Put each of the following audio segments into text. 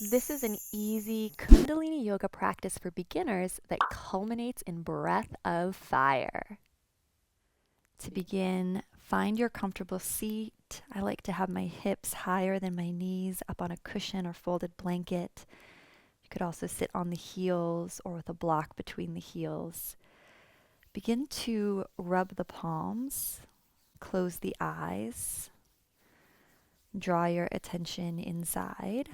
This is an easy Kundalini yoga practice for beginners that culminates in breath of fire. To begin, find your comfortable seat. I like to have my hips higher than my knees, up on a cushion or folded blanket. You could also sit on the heels or with a block between the heels. Begin to rub the palms, close the eyes, draw your attention inside.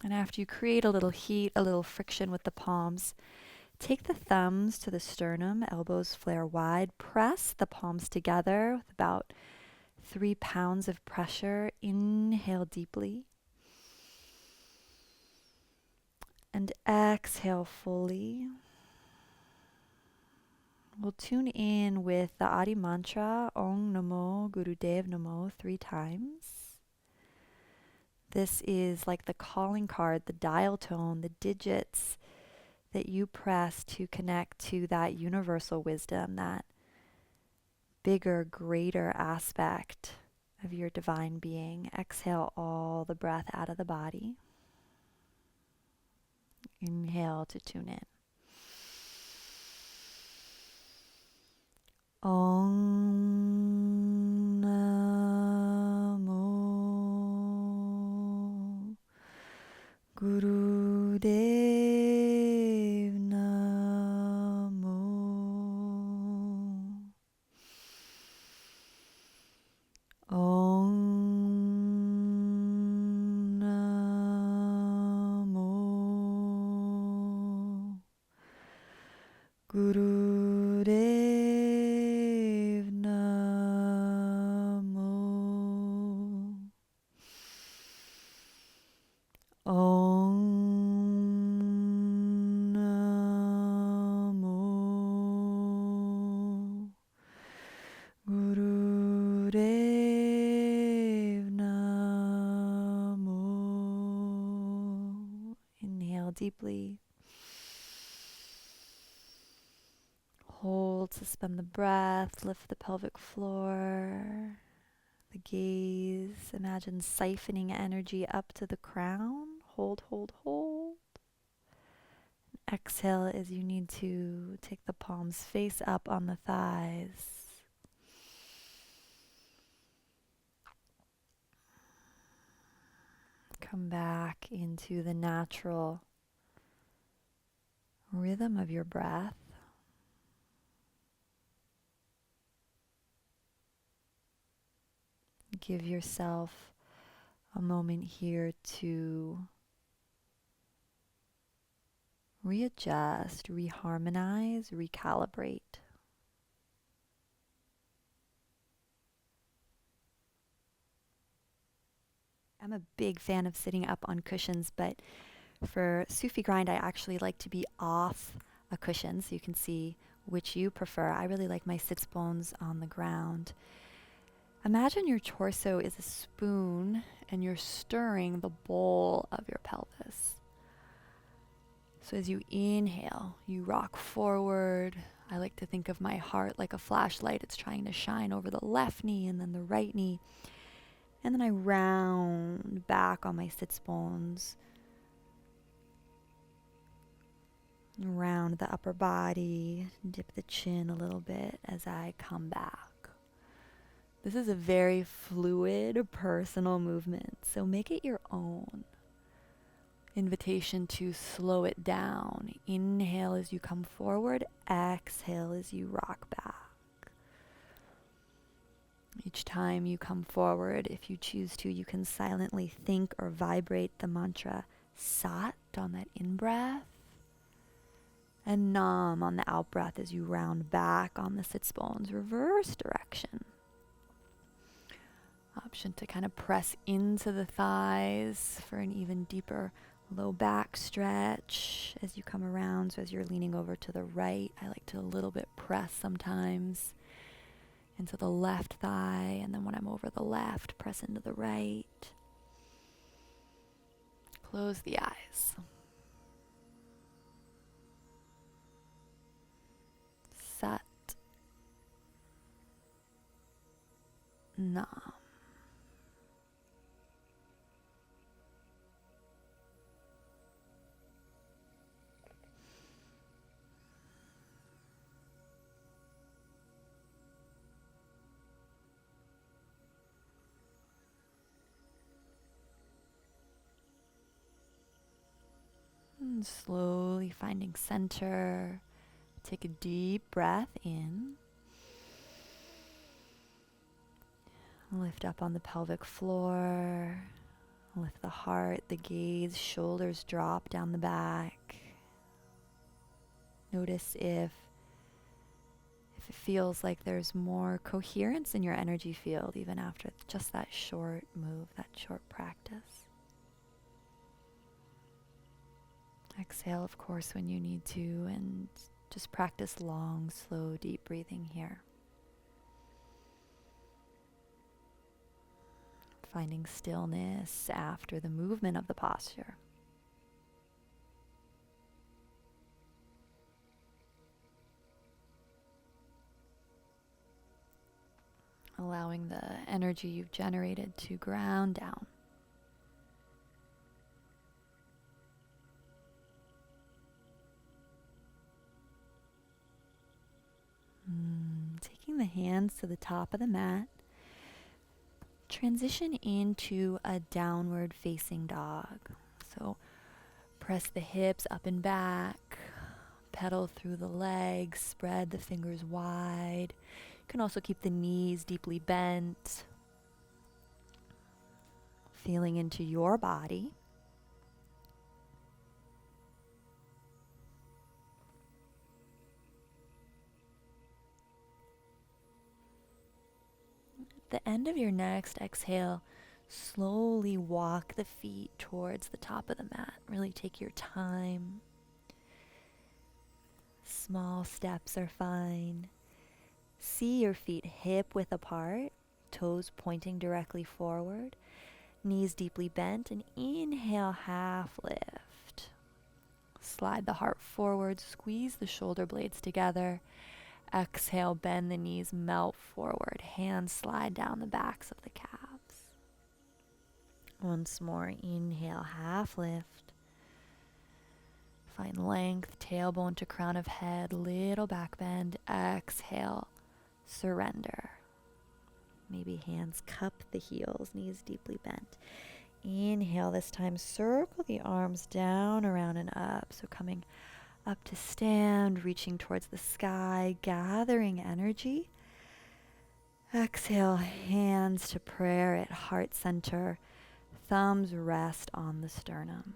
And after you create a little heat, a little friction with the palms, take the thumbs to the sternum, elbows flare wide. Press the palms together with about 3 pounds of pressure. Inhale deeply. And exhale fully. We'll tune in with the Adi mantra, Om Namo Gurudev Namo, 3 times. This is like the calling card, the dial tone, the digits that you press to connect to that universal wisdom, that bigger, greater aspect of your divine being. Exhale all the breath out of the body. Inhale to tune in. Om Namo Gurudev Namo. Om Namo Gurudev Namo. Om Namo Gurudev Namo. Inhale deeply. Hold, suspend the breath, lift the pelvic floor, the gaze. Imagine siphoning energy up to the crown. Hold, hold, hold. Exhale as you need to. Take the palms face up on the thighs. Come back into the natural rhythm of your breath. Give yourself a moment here to readjust, reharmonize, recalibrate. I'm a big fan of sitting up on cushions, but for Sufi grind, I actually like to be off a cushion, so you can see which you prefer. I really like my sits bones on the ground. Imagine your torso is a spoon and you're stirring the bowl of your pelvis. So as you inhale, you rock forward. I like to think of my heart like a flashlight. It's trying to shine over the left knee and then the right knee. And then I round back on my sits bones. Round the upper body, dip the chin a little bit as I come back. This is a very fluid, personal movement, so make it your own. Invitation to slow it down. Inhale as you come forward, exhale as you rock back. Each time you come forward, if you choose to, you can silently think or vibrate the mantra Sat on that in-breath and Nam on the out-breath as you round back on the sits bones, reverse direction. Option to kind of press into the thighs for an even deeper low back stretch as you come around. So as you're leaning over to the right, I like to a little bit press sometimes into the left thigh, and then when I'm over the left, press into the right. Close the eyes. Sat. Nam. And slowly finding center. Take a deep breath in. Lift up on the pelvic floor. Lift the heart, the gaze, shoulders drop down the back. Notice if it feels like there's more coherence in your energy field even after just that short move, that short practice. Exhale, of course, when you need to, and just practice long, slow, deep breathing here. Finding stillness after the movement of the posture. Allowing the energy you've generated to ground down. Taking the hands to the top of the mat. Transition into a downward facing dog. So press the hips up and back, pedal through the legs, spread the fingers wide. You can also keep the knees deeply bent, feeling into your body. At the end of your next exhale, slowly walk the feet towards the top of the mat. Really take your time. Small steps are fine. See your feet hip width apart, toes pointing directly forward, knees deeply bent, and inhale, half lift. Slide the heart forward, squeeze the shoulder blades together. Exhale, bend the knees, melt forward. Hands slide down the backs of the calves. Once more, inhale, half lift. Find length, tailbone to crown of head, little back bend. Exhale, surrender. Maybe hands cup the heels, knees deeply bent. Inhale, this time circle the arms down, around, and up. So coming up to stand, reaching towards the sky, gathering energy. Exhale, hands to prayer at heart center. Thumbs rest on the sternum.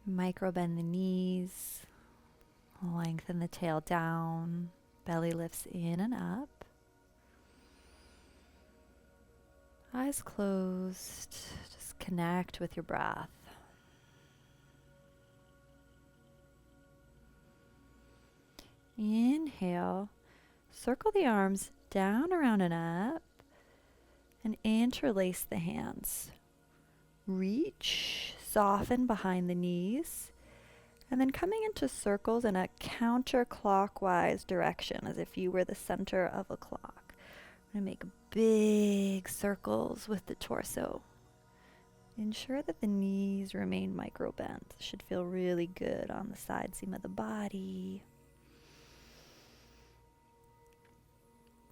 Micro bend the knees. Lengthen the tail down. Belly lifts in and up. Eyes closed. Just connect with your breath. Inhale. Circle the arms down, around, and up. And interlace the hands. Reach, soften behind the knees. And then coming into circles in a counterclockwise direction, as if you were the center of a clock. I'm going to make big circles with the torso. Ensure that the knees remain micro bent. Should feel really good on the side seam of the body.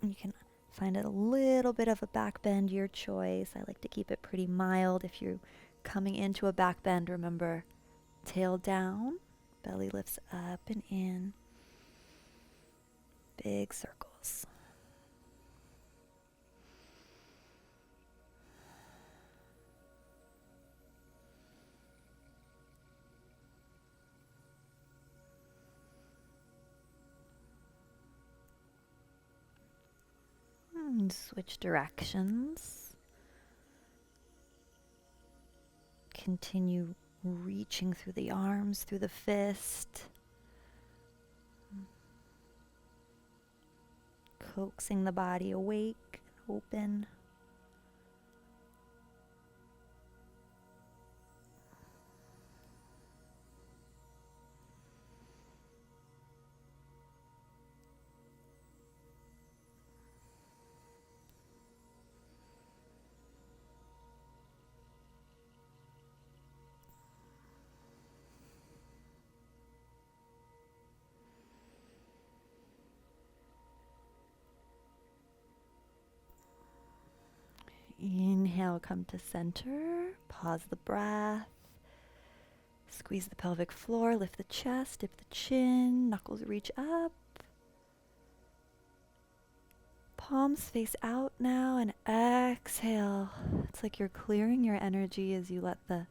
You can find a little bit of a back bend, your choice. I like to keep it pretty mild. If you're coming into a back bend, remember, tail down, belly lifts up and in. Big circles. And switch directions. Continue reaching through the arms, through the fist. Coaxing the body awake, open. Inhale, come to center. Pause the breath. Squeeze the pelvic floor, lift the chest, dip the chin, knuckles reach up. Palms face out now and exhale. It's like you're clearing your energy as you let the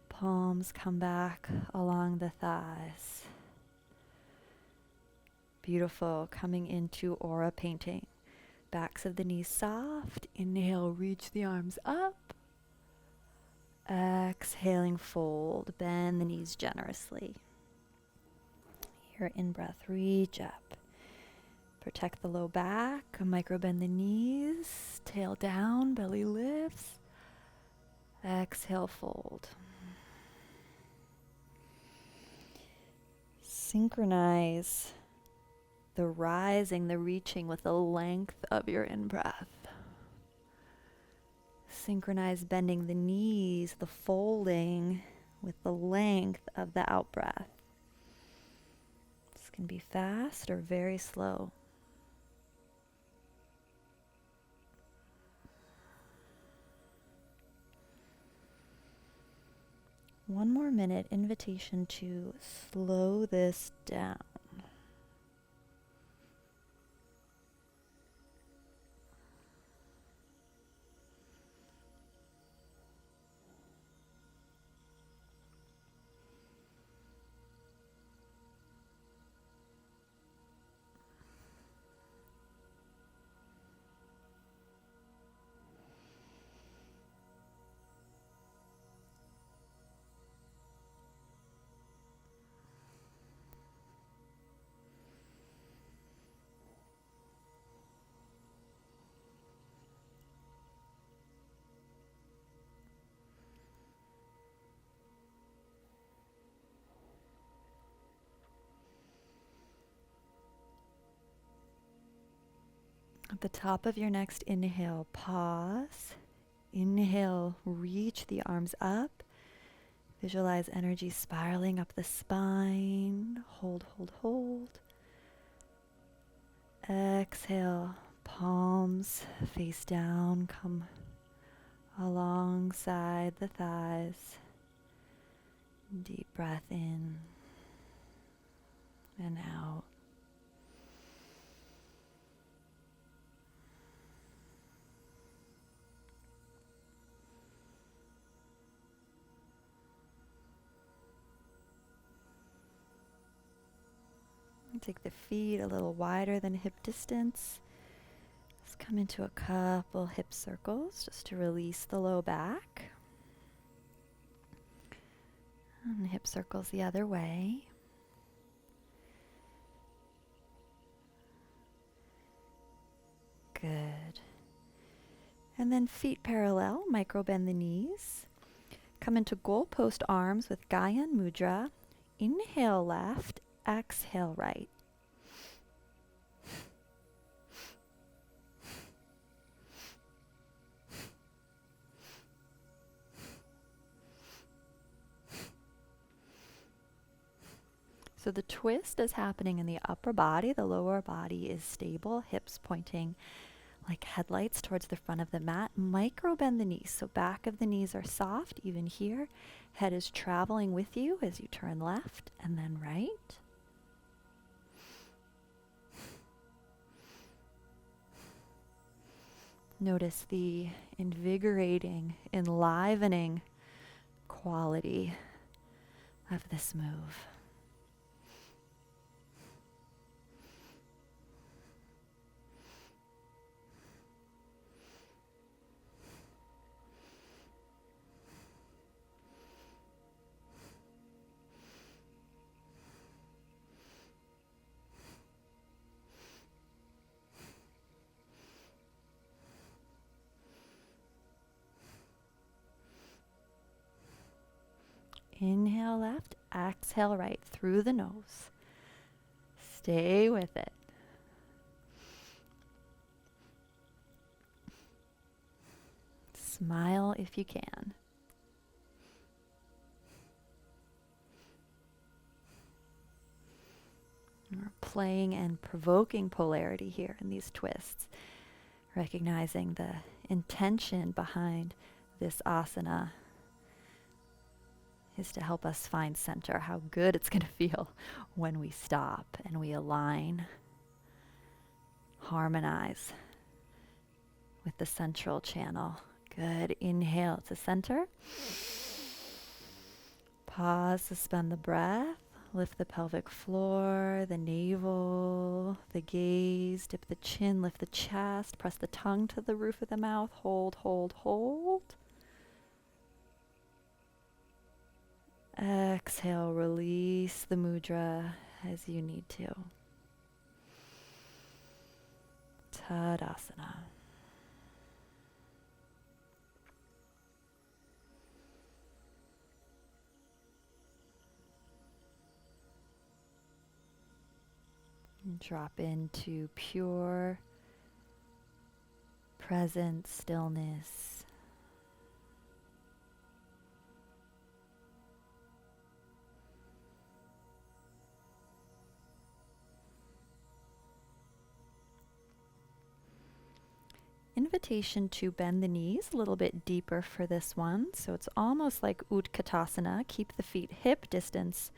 palms come back along the thighs. Beautiful. Coming into aura painting. Backs of the knees soft. Inhale, reach the arms up. Exhaling, fold. Bend the knees generously. Your in-breath, reach up. Protect the low back. Micro bend the knees. Tail down, belly lifts. Exhale, fold. Synchronize the rising, the reaching with the length of your in-breath. Synchronize bending the knees, the folding with the length of the out-breath. This can be fast or very slow. One more minute, invitation to slow this down. At the top of your next inhale, pause. Inhale, reach the arms up. Visualize energy spiraling up the spine. Hold, hold, hold. Exhale, palms face down. Come alongside the thighs. Deep breath in and out. Take the feet a little wider than hip distance. Let's come into a couple hip circles just to release the low back. And hip circles the other way. Good. And then feet parallel, micro bend the knees. Come into goalpost arms with Gyan Mudra. Inhale left, exhale right. So the twist is happening in the upper body. The lower body is stable, hips pointing like headlights towards the front of the mat. Micro bend the knees. So back of the knees are soft, even here. Head is traveling with you as you turn left and then right. Notice the invigorating, enlivening quality of this move. Inhale left, exhale right through the nose. Stay with it. Smile if you can. We're playing and provoking polarity here in these twists, recognizing the intention behind this asana is to help us find center, how good it's going to feel when we stop and we align, harmonize with the central channel. Good. Inhale to center. Pause, suspend the breath. Lift the pelvic floor, the navel, the gaze. Dip the chin, lift the chest. Press the tongue to the roof of the mouth. Hold, hold, hold. Exhale, release the mudra as you need to. Tadasana. And drop into pure, present stillness. Invitation to bend the knees a little bit deeper for this one. So it's almost like Utkatasana. Keep the feet hip distance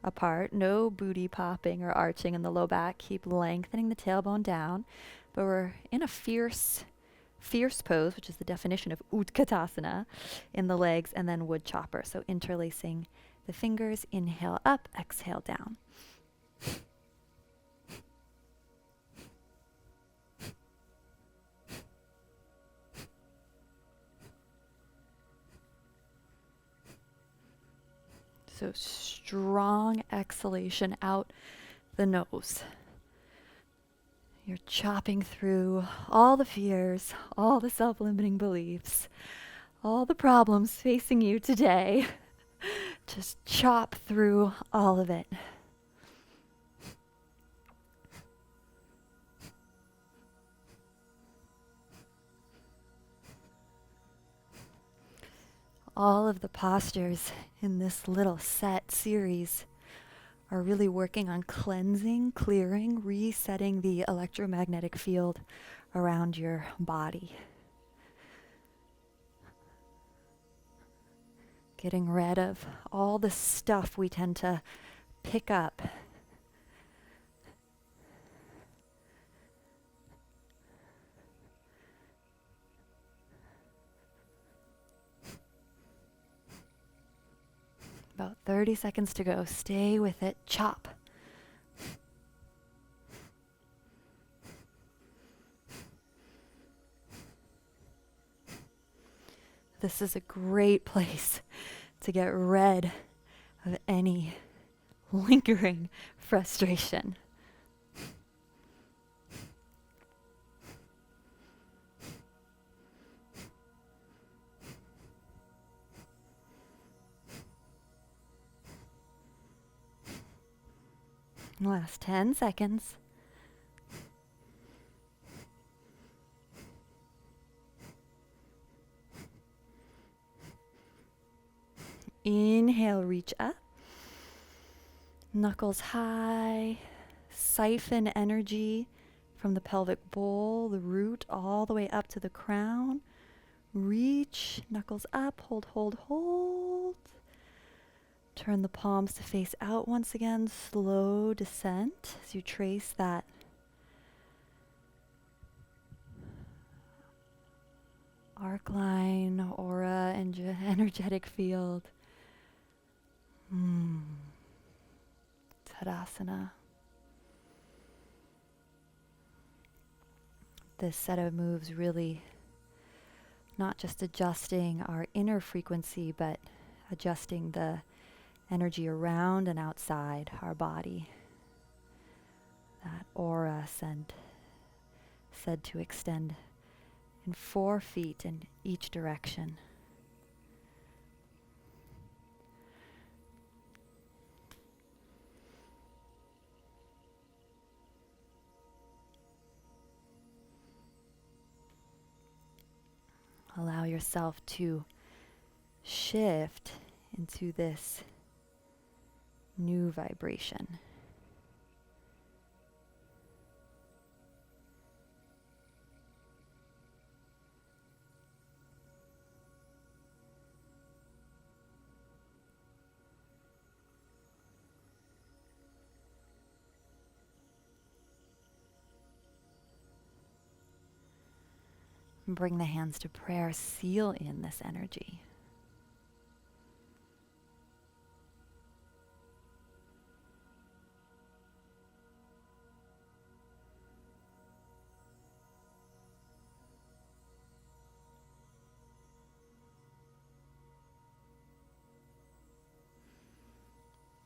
apart. No booty popping or arching in the low back. Keep lengthening the tailbone down. But we're in a fierce pose, which is the definition of Utkatasana, in the legs, and then wood chopper. So interlacing the fingers. Inhale up, exhale down. So strong exhalation out the nose. You're chopping through all the fears, all the self-limiting beliefs, all the problems facing you today. Just chop through all of it. All of the postures in this little set series are really working on cleansing, clearing, resetting the electromagnetic field around your body. Getting rid of all the stuff we tend to pick up. About 30 seconds to go. Stay with it. Chop. This is a great place to get rid of any lingering frustration. Last 10 seconds. Inhale, reach up. Knuckles high. Siphon energy from the pelvic bowl, the root, all the way up to the crown. Reach, knuckles up, hold, hold, hold. Turn the palms to face out once again. Slow descent as you trace that arc line, aura, and energetic field. Tadasana. This set of moves really not just adjusting our inner frequency, but adjusting the energy around and outside our body. That aura said to extend in 4 feet in each direction. Allow yourself to shift into this new vibration. Bring the hands to prayer. Seal in this energy.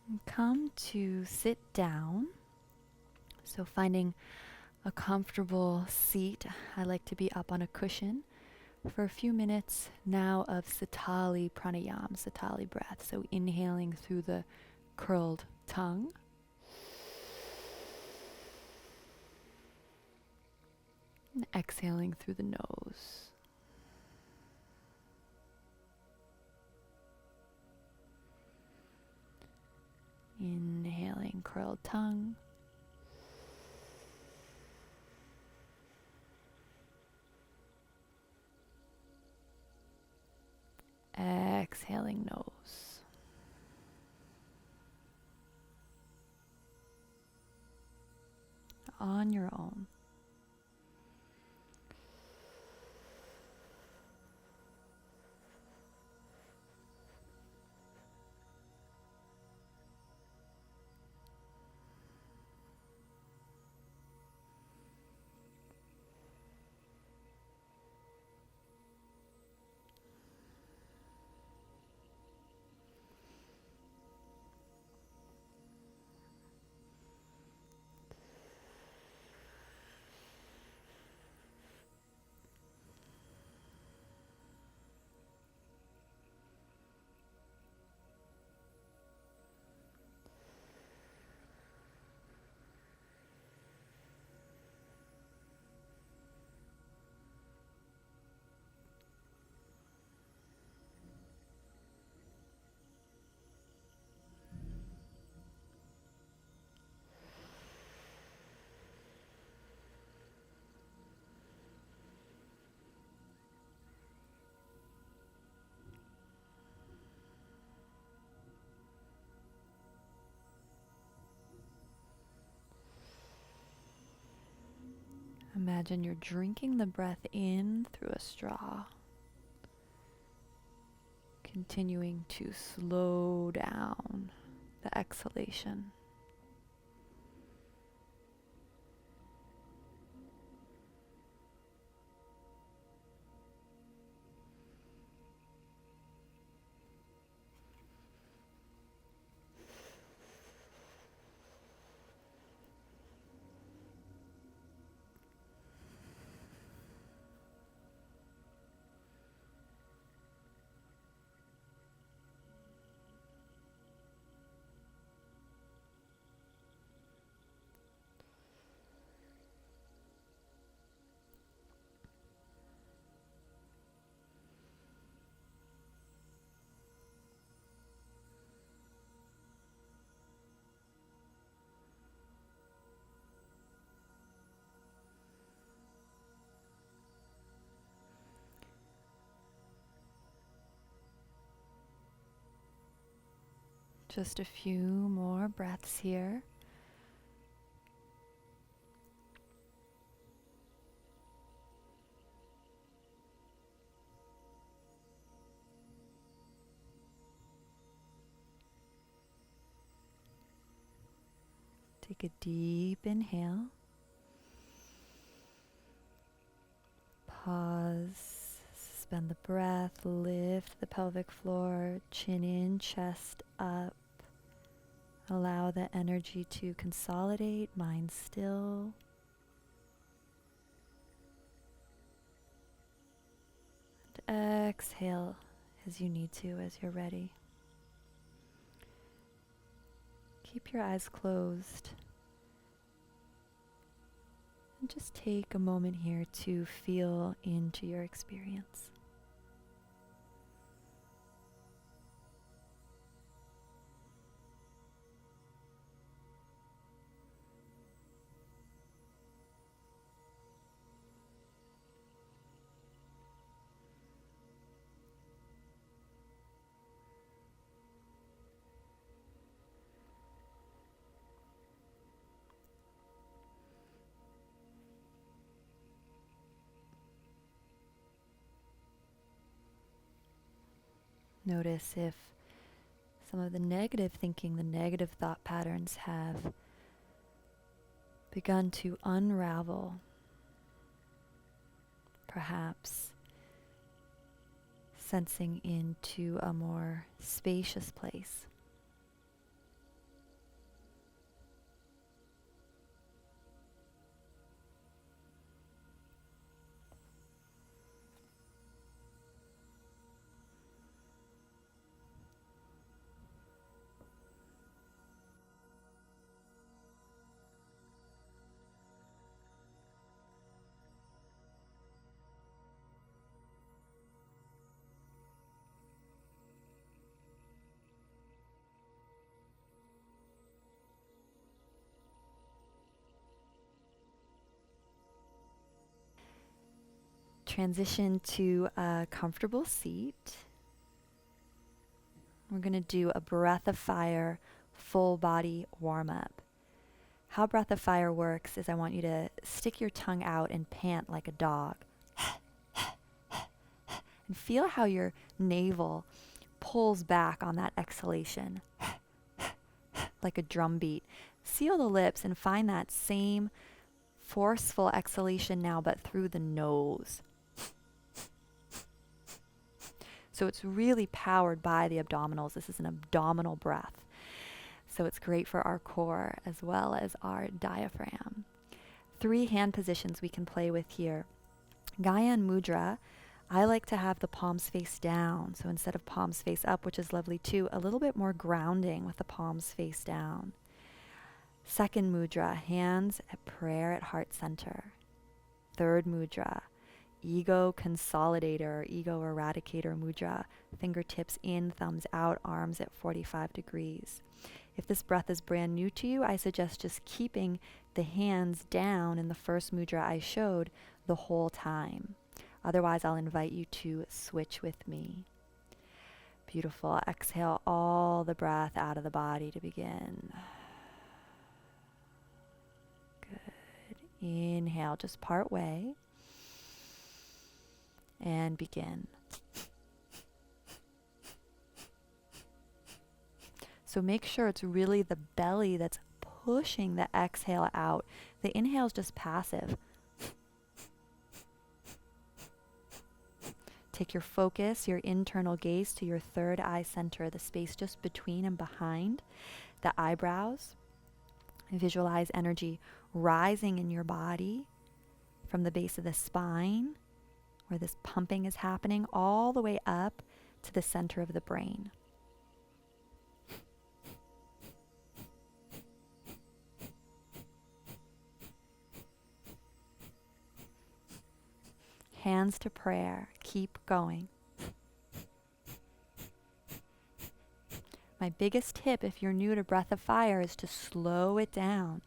And come to sit down. So finding a comfortable seat. I like to be up on a cushion for a few minutes now of Sitali pranayam, Sitali breath. So inhaling through the curled tongue. And exhaling through the nose. Inhaling curled tongue. Exhaling nose. On your own. Imagine you're drinking the breath in through a straw. Continuing to slow down the exhalation. Just a few more breaths here. Take a deep inhale. Pause. Suspend the breath. Lift the pelvic floor. Chin in, chest up. Allow the energy to consolidate, mind still. And exhale as you need to, as you're ready. Keep your eyes closed. And just take a moment here to feel into your experience. Notice if some of the negative thinking, the negative thought patterns have begun to unravel, perhaps sensing into a more spacious place. Transition to a comfortable seat. We're going to do a breath of fire, full body warm up. How breath of fire works is I want you to stick your tongue out and pant like a dog. And feel how your navel pulls back on that exhalation, like a drum beat. Seal the lips and find that same forceful exhalation now, but through the nose. So it's really powered by the abdominals. This is an abdominal breath. So it's great for our core as well as our diaphragm. 3 hand positions we can play with here. Gyan Mudra, I like to have the palms face down. So instead of palms face up, which is lovely too, a little bit more grounding with the palms face down. Second mudra, hands at prayer at heart center. Third mudra, ego consolidator, ego eradicator mudra, fingertips in, thumbs out, arms at 45 degrees. If this breath is brand new to you, I suggest just keeping the hands down in the first mudra I showed the whole time. Otherwise, I'll invite you to switch with me. Beautiful. Exhale all the breath out of the body to begin. Good. Inhale, just part way. And begin. So make sure it's really the belly that's pushing the exhale out. The inhale is just passive. Take your focus, your internal gaze to your third eye center, the space just between and behind the eyebrows. Visualize energy rising in your body from the base of the spine, where this pumping is happening, all the way up to the center of the brain. Hands to prayer. Keep going. My biggest tip if you're new to Breath of Fire is to slow it down.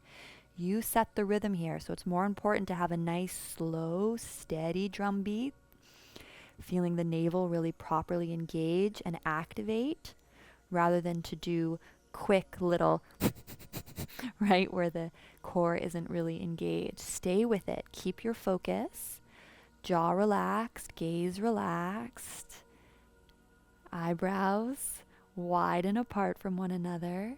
You set the rhythm here, so it's more important to have a nice, slow, steady drum beat, feeling the navel really properly engage and activate, rather than to do quick little, right, where the core isn't really engaged. Stay with it. Keep your focus. Jaw relaxed, gaze relaxed, eyebrows wide and apart from one another.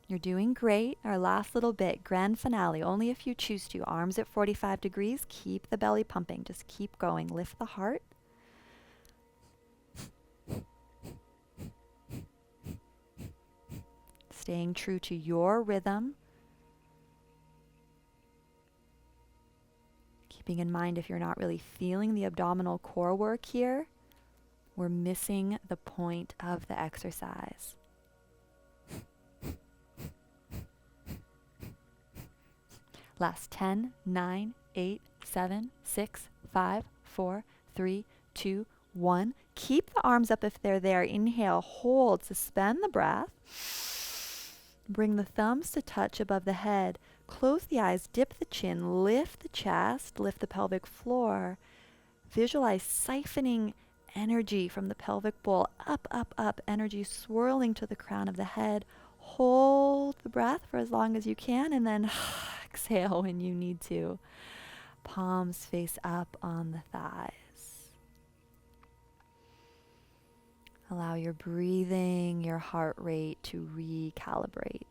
You're doing great. Our last little bit, grand finale, only if you choose to. Arms at 45 degrees, keep the belly pumping. Just keep going. Lift the heart. Staying true to your rhythm. Keeping in mind if you're not really feeling the abdominal core work here, we're missing the point of the exercise. Last 10, 9, 8, 7, 6, 5, 4, 3, 2, 1. Keep the arms up if they're there. Inhale, hold, suspend the breath. Bring the thumbs to touch above the head. Close the eyes, dip the chin, lift the chest, lift the pelvic floor. Visualize siphoning energy from the pelvic bowl up, up, up. Energy swirling to the crown of the head. hold the breath for as long as you can, and then exhale when you need to. Palms face up on the thighs. Allow your breathing, your heart rate to recalibrate.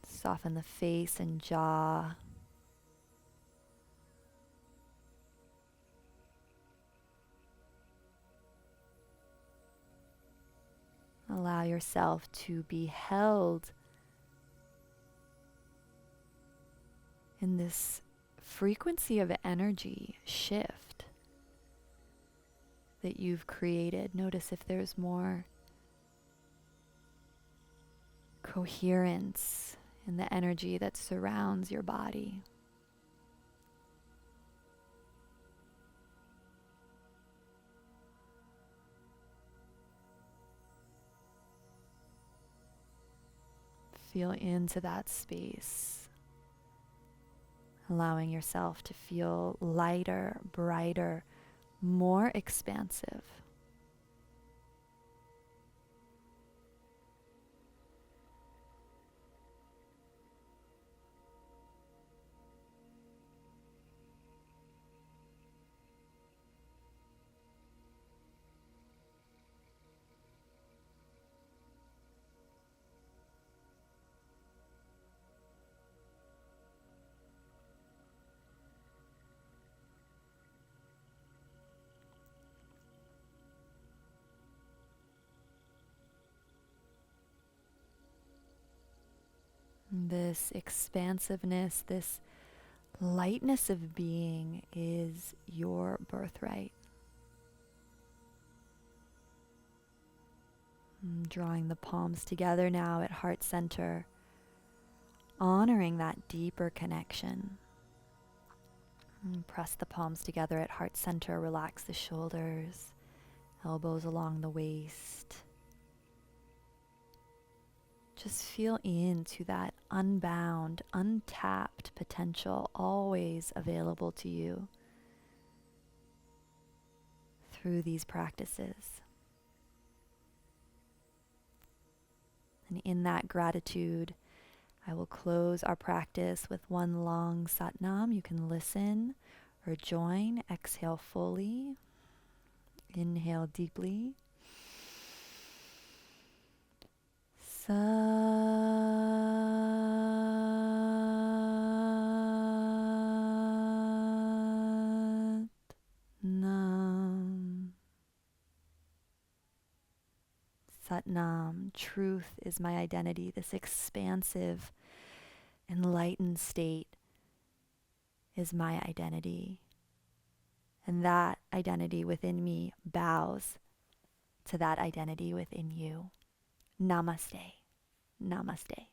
Soften the face and jaw. Allow yourself to be held in this frequency of energy shift that you've created. Notice if there's more coherence in the energy that surrounds your body. Feel into that space, allowing yourself to feel lighter, brighter, more expansive. This expansiveness, this lightness of being is your birthright. Drawing the palms together now at heart center, honoring that deeper connection. Press the palms together at heart center, relax the shoulders, elbows along the waist. Just feel into that unbound, untapped potential always available to you through these practices. And in that gratitude, I will close our practice with one long Satnam. You can listen or join. Exhale fully. Inhale deeply. Satnam. Satnam. Truth is my identity. This expansive, enlightened state is my identity. And that identity within me bows to that identity within you. Namaste. Namaste.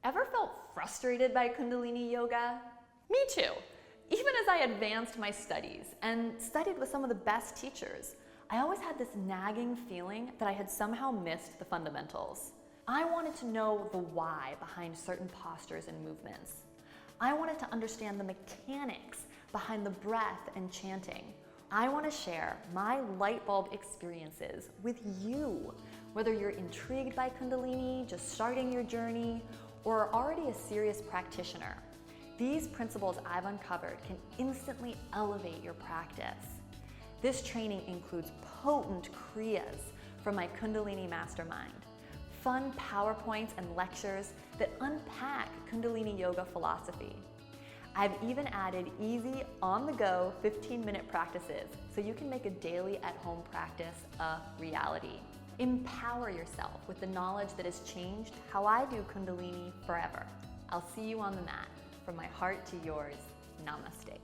Ever felt frustrated by Kundalini yoga? Me too. Even as I advanced my studies and studied with some of the best teachers, I always had this nagging feeling that I had somehow missed the fundamentals. I wanted to know the why behind certain postures and movements. I wanted to understand the mechanics behind the breath and chanting. I want to share my light bulb experiences with you, whether you're intrigued by Kundalini, just starting your journey, or are already a serious practitioner. These principles I've uncovered can instantly elevate your practice. This training includes potent kriyas from my Kundalini mastermind, fun PowerPoints and lectures that unpack Kundalini yoga philosophy. I've even added easy, on-the-go 15-minute practices so you can make a daily at-home practice a reality. Empower yourself with the knowledge that has changed how I do Kundalini forever. I'll see you on the mat. From my heart to yours, namaste.